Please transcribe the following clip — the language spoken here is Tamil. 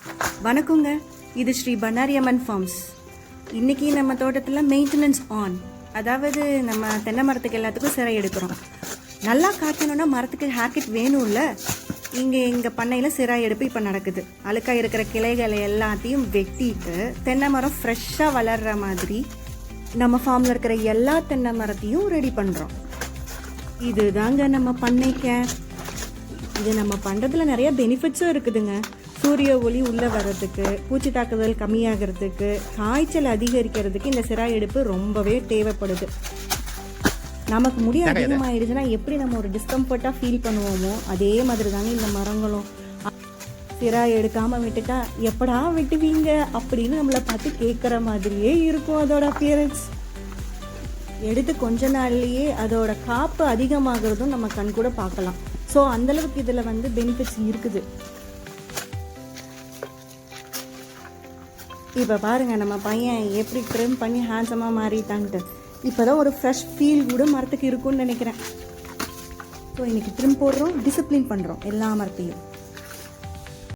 வணக்கங்க, இது ஸ்ரீ பண்ணாரி அம்மன் ஃபார்ம்ஸ். இன்றைக்கி நம்ம தோட்டத்தில் மெயின்டெனன்ஸ் ஆன். அதாவது நம்ம தென்னை மரத்துக்கு எல்லாத்துக்கும் சிறை எடுக்கிறோம். நல்லா காய்ச்சணுன்னா மரத்துக்கு ஹேர்கிட் வேணும்ல. இங்கே எங்கள் பண்ணையில் சிராய் எடுப்பு இப்போ நடக்குது. அழுக்காக இருக்கிற கிளைகளை எல்லாத்தையும் வெட்டிட்டு தென்னை மரம் ஃப்ரெஷ்ஷாக வளர்கிற மாதிரி நம்ம ஃபார்மில் இருக்கிற எல்லா தென்னை மரத்தையும் ரெடி பண்ணுறோம். இது தாங்க நம்ம பண்ணைக்க. இது நம்ம பண்ணுறதுல நிறைய பெனிஃபிட்ஸும் இருக்குதுங்க. சூரிய ஒளி உள்ளே வர்றதுக்கு, பூச்சி தாக்குதல் கம்மியாகிறதுக்கு, காய்ச்சல் அதிகரிக்கிறதுக்கு இந்த சிராய் எடுப்பு ரொம்பவே தேவைப்படுது. நமக்கு முடி அதிகமாகிடுச்சுன்னா எப்படி நம்ம ஒரு டிஸ்கம்ஃபர்ட்டாக ஃபீல் பண்ணுவோமோ அதே மாதிரி தாங்க இந்த மரங்களும். சிராய் எடுக்காமல் விட்டுட்டா எப்படா விட்டுவீங்க அப்படின்னு நம்மளை பார்த்து கேட்குற மாதிரியே இருக்கும் அதோட அப்பியரன்ஸ். எடுத்து கொஞ்ச நாள்லேயே அதோட காப்பு அதிகமாகிறதும் நம்ம கண் கூட பார்க்கலாம். ஸோ அந்தளவுக்கு இதில் பெனிஃபிட்ஸ் இருக்குது. இப்போ பாருங்கள் நம்ம பையன் எப்படி ட்ரிம் பண்ணி ஹேண்ட்ஸமாக மாறிட்டான்ட்டு. இப்போ தான் ஒரு ஃப்ரெஷ் ஃபீல் கூட மரத்துக்கு இருக்குன்னு நினைக்கிறேன். ஸோ இன்றைக்கி ட்ரிம் போடுறோம், டிசிப்ளின் பண்ணுறோம் எல்லா மரத்தையும்.